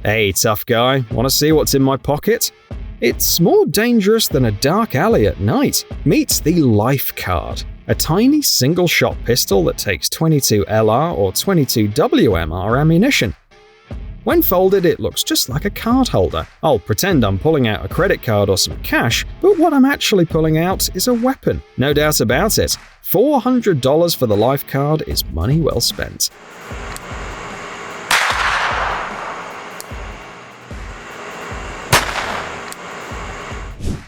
Hey, tough guy, want to see what's in my pocket? It's more dangerous than a dark alley at night. Meet the Life Card, a tiny single-shot pistol that takes 22 LR or 22 WMR ammunition. When folded, it looks just like a card holder. I'll pretend I'm pulling out a credit card or some cash, but what I'm actually pulling out is a weapon. No doubt about it. $400 for the Life Card is money well spent.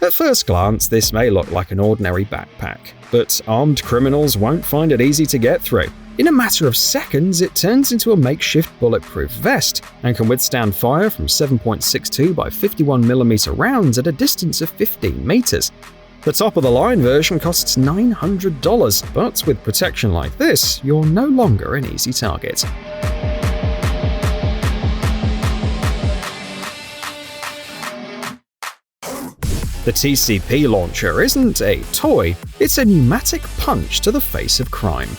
At first glance, this may look like an ordinary backpack, but armed criminals won't find it easy to get through. In a matter of seconds, it turns into a makeshift bulletproof vest and can withstand fire from 7.62 by 51mm rounds at a distance of 15 meters. The top-of-the-line version costs $900, but with protection like this, you're no longer an easy target. The TCP launcher isn't a toy, it's a pneumatic punch to the face of crime.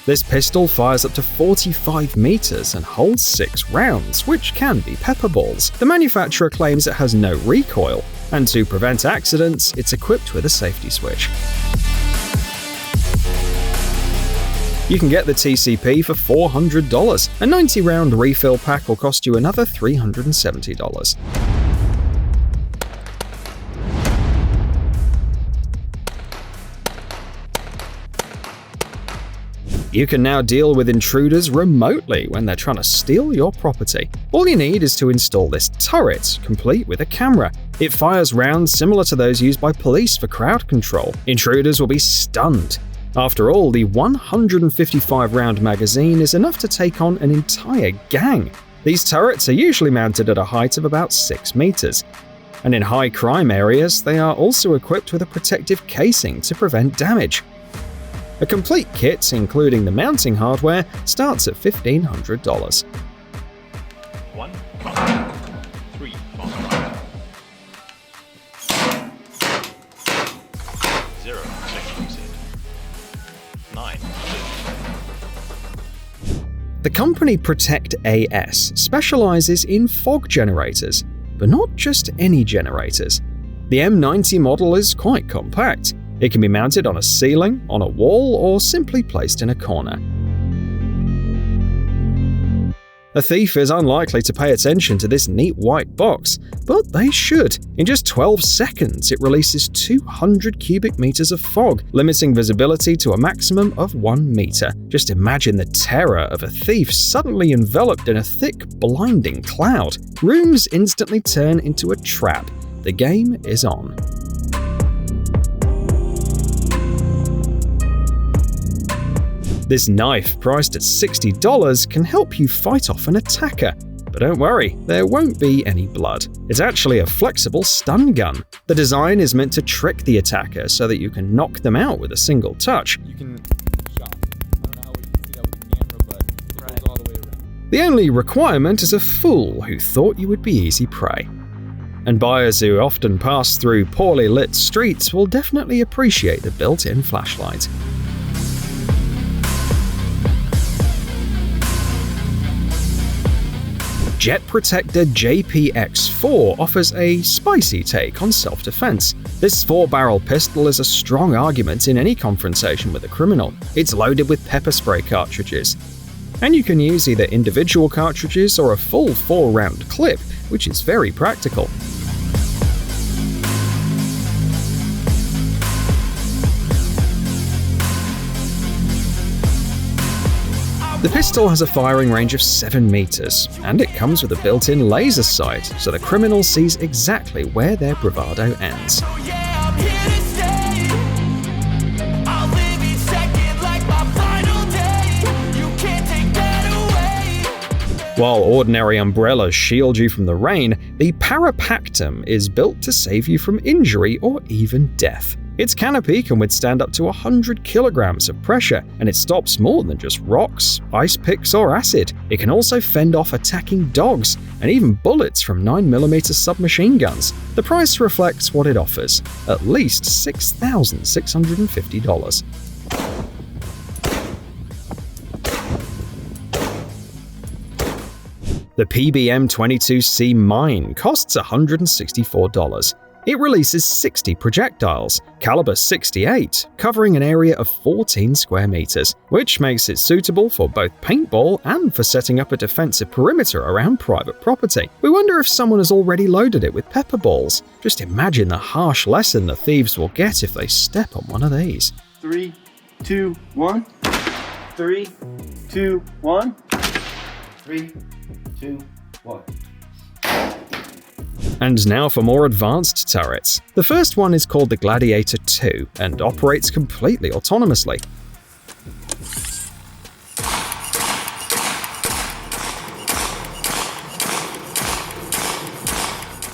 This pistol fires up to 45 meters and holds 6 rounds, which can be pepper balls. The manufacturer claims it has no recoil, and to prevent accidents, it's equipped with a safety switch. You can get the TCP for $400. A 90-round refill pack will cost you another $370. You can now deal with intruders remotely when they're trying to steal your property. All you need is to install this turret, complete with a camera. It fires rounds similar to those used by police for crowd control. Intruders will be stunned. After all, the 155-round magazine is enough to take on an entire gang. These turrets are usually mounted at a height of about 6 meters. And in high crime areas, they are also equipped with a protective casing to prevent damage. A complete kit, including the mounting hardware, starts at $1,500. 1, 3, 0, 9. The company Protect AS specializes in fog generators, but not just any generators. The M90 model is quite compact. It can be mounted on a ceiling, on a wall, or simply placed in a corner. A thief is unlikely to pay attention to this neat white box, but they should. In just 12 seconds, it releases 200 cubic meters of fog, limiting visibility to a maximum of 1 meter. Just imagine the terror of a thief suddenly enveloped in a thick, blinding cloud. Rooms instantly turn into a trap. The game is on. This knife, priced at $60, can help you fight off an attacker. But don't worry, there won't be any blood. It's actually a flexible stun gun. The design is meant to trick the attacker so that you can knock them out with a single touch. You can shot. I don't know how we can see that with the camera, but it goes all the way around. The only requirement is a fool who thought you would be easy prey. And buyers who often pass through poorly lit streets will definitely appreciate the built-in flashlight. Jet Protector JPX4 offers a spicy take on self-defense. This 4-barrel pistol is a strong argument in any confrontation with a criminal. It's loaded with pepper spray cartridges. And you can use either individual cartridges or a full 4-round clip, which is very practical. The pistol has a firing range of 7 meters, and it comes with a built-in laser sight, so the criminal sees exactly where their bravado ends. While ordinary umbrellas shield you from the rain, the Parapactum is built to save you from injury or even death. Its canopy can withstand up to 100 kilograms of pressure, and it stops more than just rocks, ice picks, or acid. It can also fend off attacking dogs, and even bullets from 9mm submachine guns. The price reflects what it offers, at least $6,650. The PBM-22C Mine costs $164. It releases 60 projectiles, caliber 68, covering an area of 14 square meters, which makes it suitable for both paintball and for setting up a defensive perimeter around private property. We wonder if someone has already loaded it with pepper balls. Just imagine the harsh lesson the thieves will get if they step on one of these. 3, 2, 1. 3, 2, 1. 3, 2, 1. And now for more advanced turrets. The first one is called the Gladiator 2 and operates completely autonomously.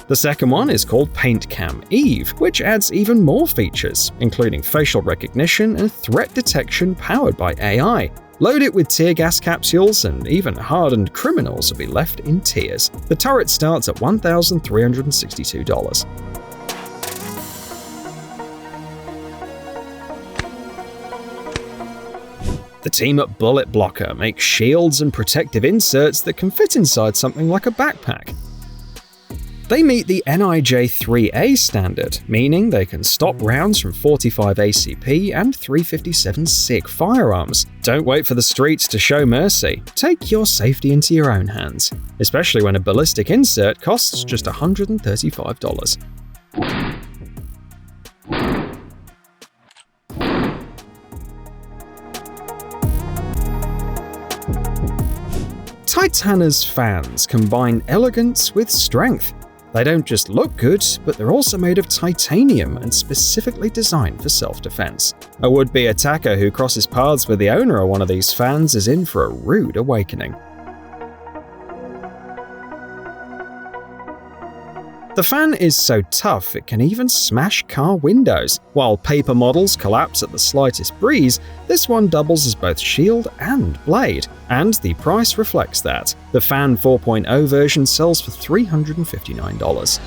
The second one is called PaintCam Eve, which adds even more features, including facial recognition and threat detection powered by AI. Load it with tear gas capsules, and even hardened criminals will be left in tears. The turret starts at $1,362. The team at Bullet Blocker makes shields and protective inserts that can fit inside something like a backpack. They meet the NIJ-3A standard, meaning they can stop rounds from 45 ACP and 357 SIG firearms. Don't wait for the streets to show mercy. Take your safety into your own hands, especially when a ballistic insert costs just $135. Titana's fans combine elegance with strength. They don't just look good, but they're also made of titanium and specifically designed for self-defense. A would-be attacker who crosses paths with the owner of one of these fans is in for a rude awakening. The fan is so tough it can even smash car windows. While paper models collapse at the slightest breeze, this one doubles as both shield and blade, and the price reflects that. The Fan 4.0 version sells for $359.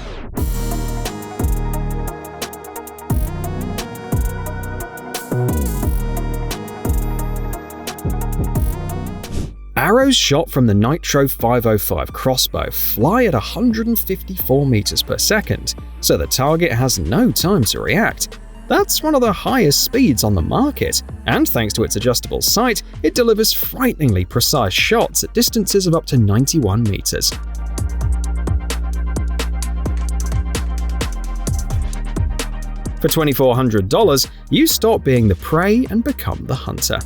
Arrows shot from the Nitro 505 crossbow fly at 154 meters per second, so the target has no time to react. That's one of the highest speeds on the market, and thanks to its adjustable sight, it delivers frighteningly precise shots at distances of up to 91 meters. For $2,400, you stop being the prey and become the hunter.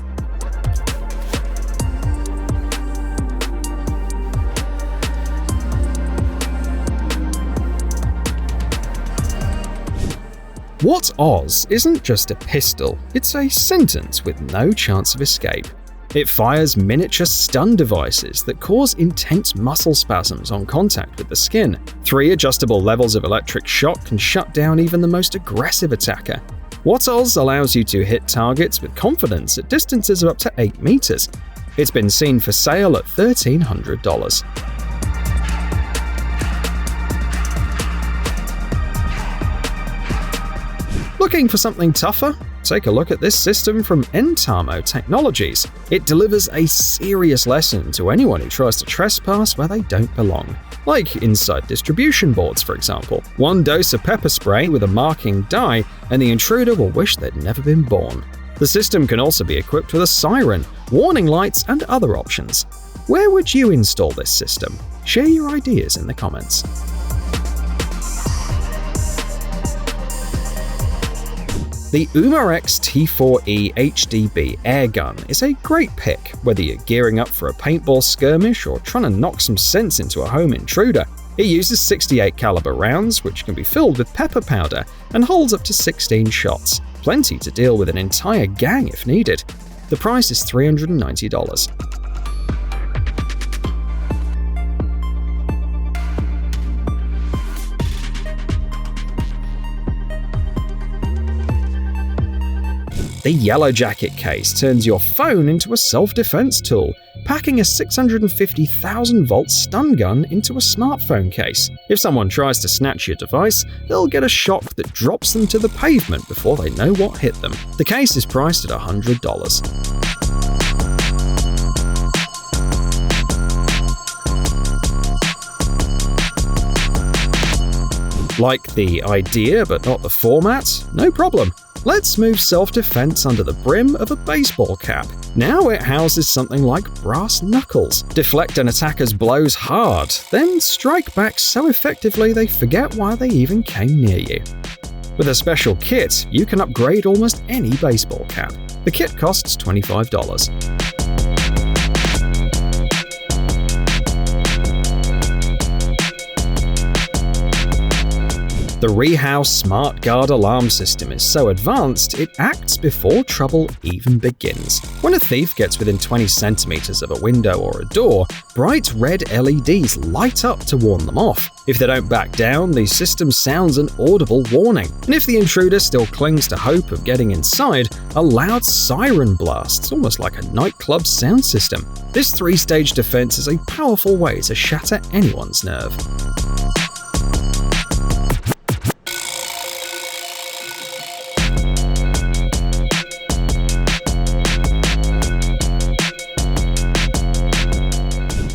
What Oz isn't just a pistol, it's a sentence with no chance of escape. It fires miniature stun devices that cause intense muscle spasms on contact with the skin. 3 adjustable levels of electric shock can shut down even the most aggressive attacker. What Oz allows you to hit targets with confidence at distances of up to 8 meters. It's been seen for sale at $1,300. Looking for something tougher? Take a look at this system from Entamo Technologies. It delivers a serious lesson to anyone who tries to trespass where they don't belong. Like inside distribution boards, for example. One dose of pepper spray with a marking dye, and the intruder will wish they'd never been born. The system can also be equipped with a siren, warning lights, and other options. Where would you install this system? Share your ideas in the comments. The Umarex T4E HDB airgun is a great pick, whether you're gearing up for a paintball skirmish or trying to knock some sense into a home intruder. It uses 68 caliber rounds, which can be filled with pepper powder, and holds up to 16 shots, plenty to deal with an entire gang if needed. The price is $390. The Yellow Jacket case turns your phone into a self-defense tool, packing a 650,000-volt stun gun into a smartphone case. If someone tries to snatch your device, they'll get a shock that drops them to the pavement before they know what hit them. The case is priced at $100. Like the idea but not the format? No problem. Let's move self-defense under the brim of a baseball cap. Now it houses something like brass knuckles. Deflect an attacker's blows hard, then strike back so effectively they forget why they even came near you. With a special kit, you can upgrade almost any baseball cap. The kit costs $25. The Rehouse Smart Guard alarm system is so advanced, it acts before trouble even begins. When a thief gets within 20 centimeters of a window or a door, bright red LEDs light up to warn them off. If they don't back down, the system sounds an audible warning. And if the intruder still clings to hope of getting inside, a loud siren blasts, almost like a nightclub sound system. This 3-stage defense is a powerful way to shatter anyone's nerve.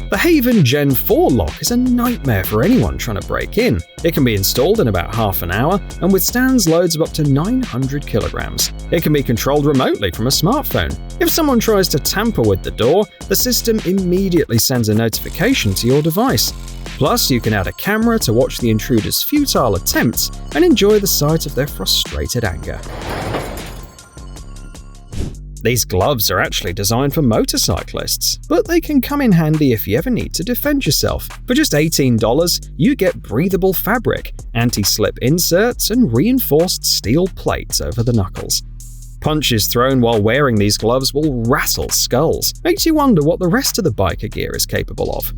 The Haven Gen 4 lock is a nightmare for anyone trying to break in. It can be installed in about half an hour and withstands loads of up to 900 kilograms. It can be controlled remotely from a smartphone. If someone tries to tamper with the door, the system immediately sends a notification to your device. Plus, you can add a camera to watch the intruder's futile attempts and enjoy the sight of their frustrated anger. These gloves are actually designed for motorcyclists, but they can come in handy if you ever need to defend yourself. For just $18, you get breathable fabric, anti-slip inserts, and reinforced steel plates over the knuckles. Punches thrown while wearing these gloves will rattle skulls. Makes you wonder what the rest of the biker gear is capable of.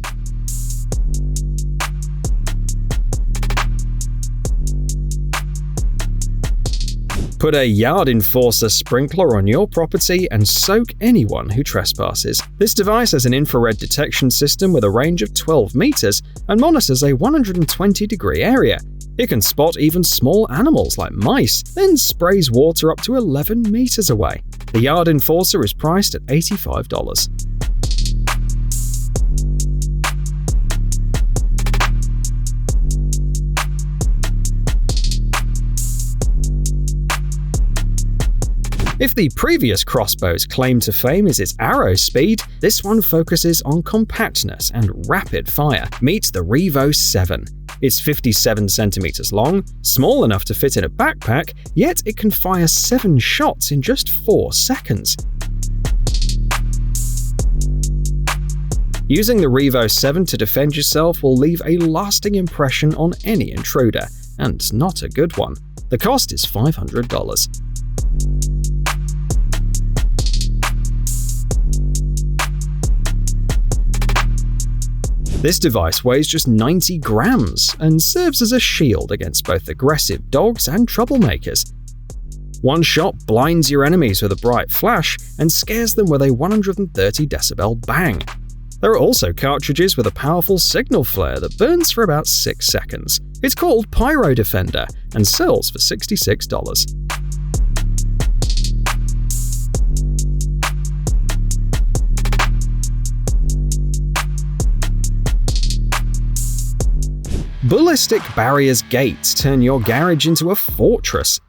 Put a Yard Enforcer sprinkler on your property and soak anyone who trespasses. This device has an infrared detection system with a range of 12 meters and monitors a 120-degree area. It can spot even small animals like mice, then sprays water up to 11 meters away. The Yard Enforcer is priced at $85. If the previous crossbow's claim to fame is its arrow speed, this one focuses on compactness and rapid fire. Meet the Revo 7. It's 57 centimeters long, small enough to fit in a backpack, yet it can fire 7 shots in just 4 seconds. Using the Revo 7 to defend yourself will leave a lasting impression on any intruder, and not a good one. The cost is $500. This device weighs just 90 grams and serves as a shield against both aggressive dogs and troublemakers. One shot blinds your enemies with a bright flash and scares them with a 130 decibel bang. There are also cartridges with a powerful signal flare that burns for about 6 seconds. It's called Pyro Defender and sells for $66. Ballistic barriers gates turn your garage into a fortress.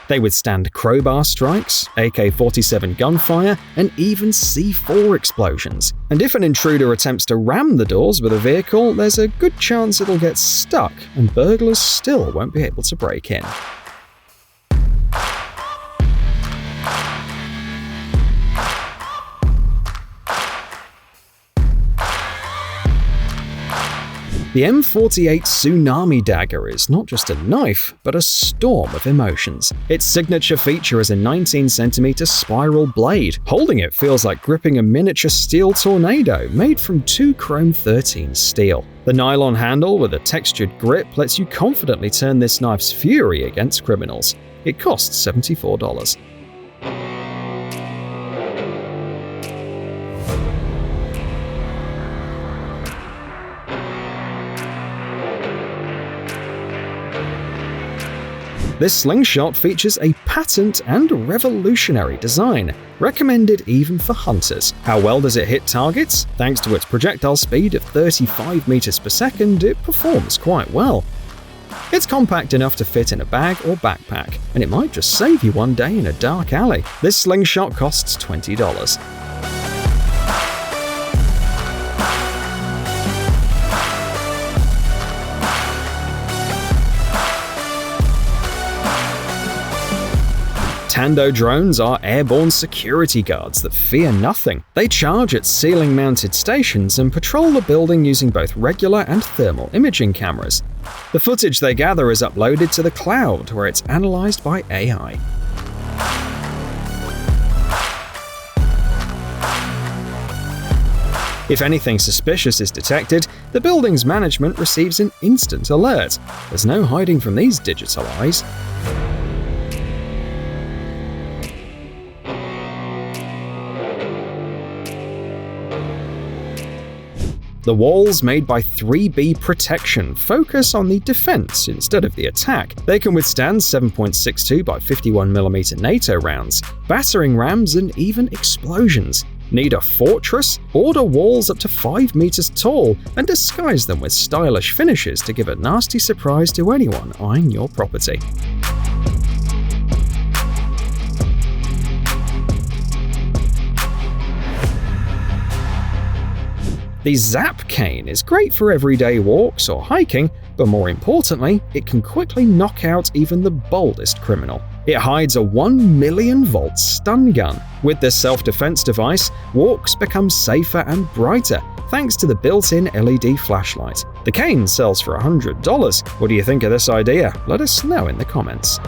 They withstand crowbar strikes, AK-47 gunfire, and even C4 explosions. And if an intruder attempts to ram the doors with a vehicle, there's a good chance it'll get stuck and burglars still won't be able to break in. The M48 Tsunami Dagger is not just a knife, but a storm of emotions. Its signature feature is a 19cm spiral blade. Holding it feels like gripping a miniature steel tornado made from 2 chrome 13 steel. The nylon handle with a textured grip lets you confidently turn this knife's fury against criminals. It costs $74. This slingshot features a patent and revolutionary design, recommended even for hunters. How well does it hit targets? Thanks to its projectile speed of 35 meters per second, it performs quite well. It's compact enough to fit in a bag or backpack, and it might just save you one day in a dark alley. This slingshot costs $20. Tando drones are airborne security guards that fear nothing. They charge at ceiling-mounted stations and patrol the building using both regular and thermal imaging cameras. The footage they gather is uploaded to the cloud, where it's analyzed by AI. If anything suspicious is detected, the building's management receives an instant alert. There's no hiding from these digital eyes. The walls made by 3B Protection focus on the defense instead of the attack. They can withstand 7.62 by 51mm NATO rounds, battering rams, and even explosions. Need a fortress? Order walls up to 5 meters tall and disguise them with stylish finishes to give a nasty surprise to anyone eyeing your property. The Zap cane is great for everyday walks or hiking, but more importantly, it can quickly knock out even the boldest criminal. It hides a 1 million volt stun gun. With this self-defense device, walks become safer and brighter, thanks to the built-in LED flashlight. The cane sells for $100. What do you think of this idea? Let us know in the comments.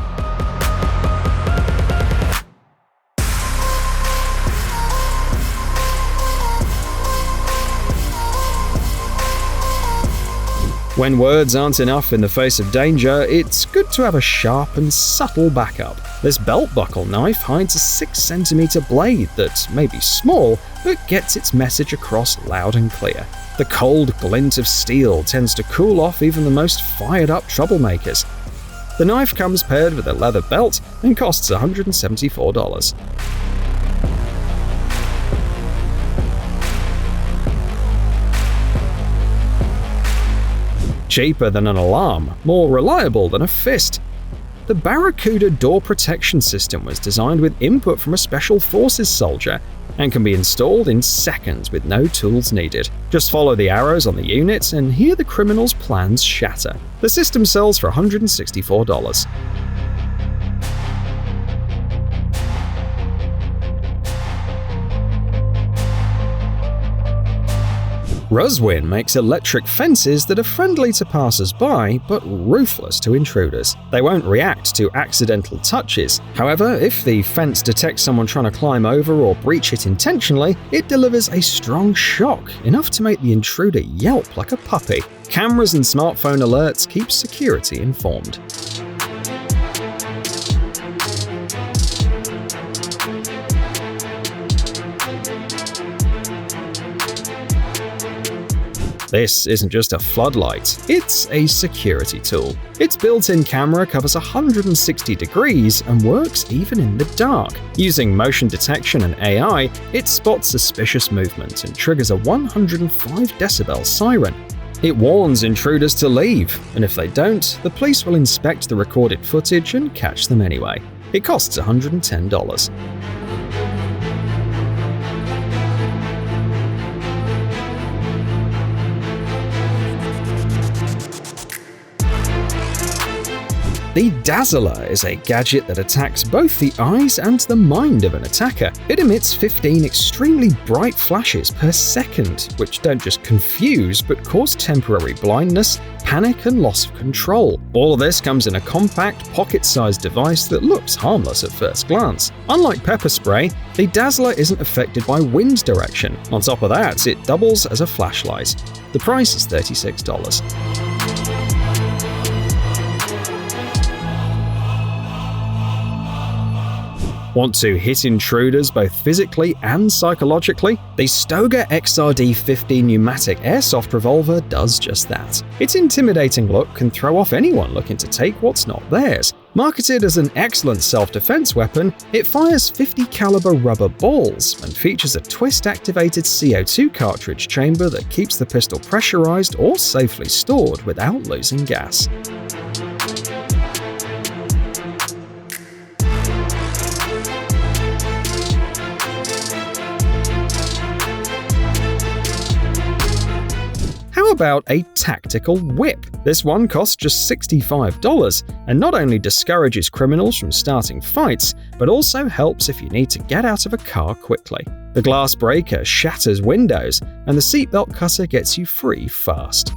When words aren't enough in the face of danger, it's good to have a sharp and subtle backup. This belt buckle knife hides a 6cm blade that may be small, but gets its message across loud and clear. The cold glint of steel tends to cool off even the most fired-up troublemakers. The knife comes paired with a leather belt and costs $174. Cheaper than an alarm, more reliable than a fist. The Barracuda door protection system was designed with input from a Special Forces soldier and can be installed in seconds with no tools needed. Just follow the arrows on the units and hear the criminal's plans shatter. The system sells for $164. Ruswin makes electric fences that are friendly to passers-by but ruthless to intruders. They won't react to accidental touches. However, if the fence detects someone trying to climb over or breach it intentionally, it delivers a strong shock, enough to make the intruder yelp like a puppy. Cameras and smartphone alerts keep security informed. This isn't just a floodlight, it's a security tool. Its built-in camera covers 160 degrees and works even in the dark. Using motion detection and AI, it spots suspicious movement and triggers a 105 decibel siren. It warns intruders to leave, and if they don't, the police will inspect the recorded footage and catch them anyway. It costs $110. The Dazzler is a gadget that attacks both the eyes and the mind of an attacker. It emits 15 extremely bright flashes per second, which don't just confuse but cause temporary blindness, panic, and loss of control. All of this comes in a compact, pocket-sized device that looks harmless at first glance. Unlike pepper spray, the Dazzler isn't affected by wind direction. On top of that, it doubles as a flashlight. The price is $36. Want to hit intruders both physically and psychologically? The Stoga XRD-50 pneumatic airsoft revolver does just that. Its intimidating look can throw off anyone looking to take what's not theirs. Marketed as an excellent self-defense weapon, it fires 50 caliber rubber balls and features a twist-activated CO2 cartridge chamber that keeps the pistol pressurized or safely stored without losing gas. about a tactical whip? This one costs just $65 and not only discourages criminals from starting fights, but also helps if you need to get out of a car quickly. The glass breaker shatters windows, and the seatbelt cutter gets you free fast.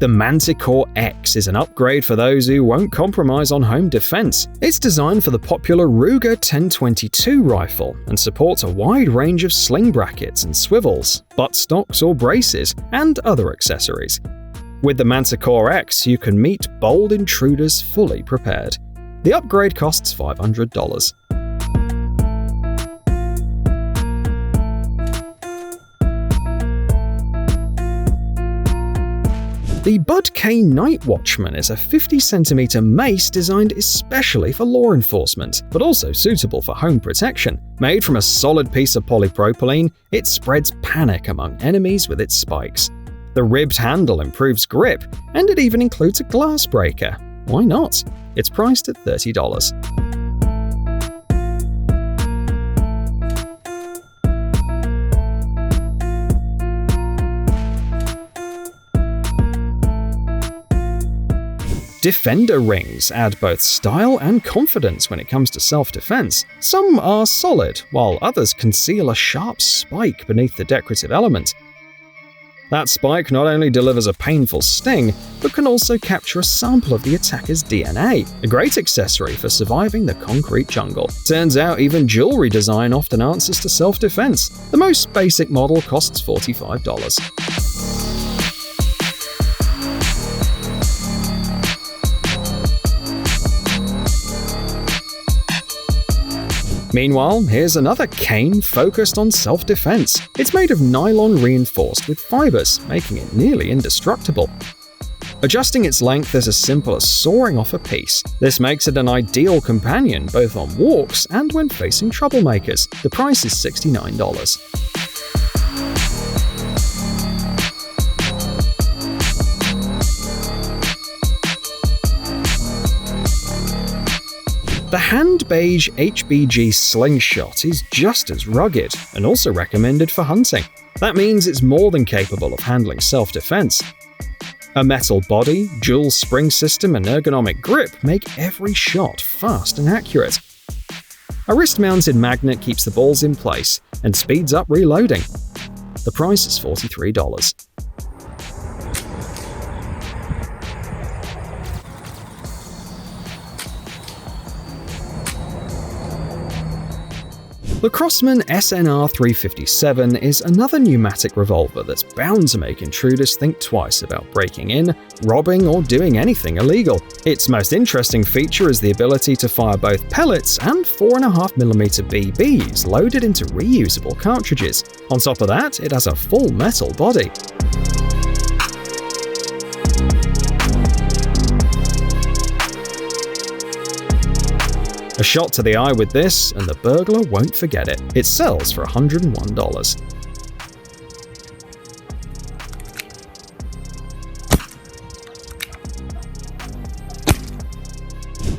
The Manticore X is an upgrade for those who won't compromise on home defense. It's designed for the popular Ruger 1022 rifle and supports a wide range of sling brackets and swivels, buttstocks or braces, and other accessories. With the Manticore X, you can meet bold intruders fully prepared. The upgrade costs $500. The Bud K Night Watchman is a 50cm mace designed especially for law enforcement, but also suitable for home protection. Made from a solid piece of polypropylene, it spreads panic among enemies with its spikes. The ribbed handle improves grip, and it even includes a glass breaker. Why not? It's priced at $30. Defender rings add both style and confidence when it comes to self-defense. Some are solid, while others conceal a sharp spike beneath the decorative element. That spike not only delivers a painful sting, but can also capture a sample of the attacker's DNA, a great accessory for surviving the concrete jungle. Turns out even jewelry design often answers to self-defense. The most basic model costs $45. Meanwhile, here's another cane focused on self-defense. It's made of nylon reinforced with fibers, making it nearly indestructible. Adjusting its length is as simple as sawing off a piece. This makes it an ideal companion both on walks and when facing troublemakers. The price is $69. The Hand Beige HBG Slingshot is just as rugged and also recommended for hunting. That means it's more than capable of handling self-defense. A metal body, dual spring system, and ergonomic grip make every shot fast and accurate. A wrist-mounted magnet keeps the balls in place and speeds up reloading. The price is $43. The Crossman SNR 357 is another pneumatic revolver that's bound to make intruders think twice about breaking in, robbing, or doing anything illegal. Its most interesting feature is the ability to fire both pellets and 4.5mm BBs loaded into reusable cartridges. On top of that, it has a full metal body. A shot to the eye with this, and the burglar won't forget it. It sells for $101.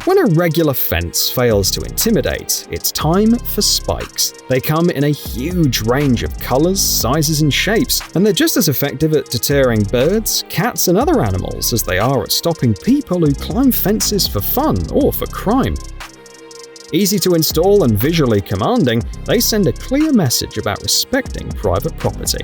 When a regular fence fails to intimidate, it's time for spikes. They come in a huge range of colors, sizes, and shapes, and they're just as effective at deterring birds, cats, and other animals as they are at stopping people who climb fences for fun or for crime. Easy to install and visually commanding, they send a clear message about respecting private property.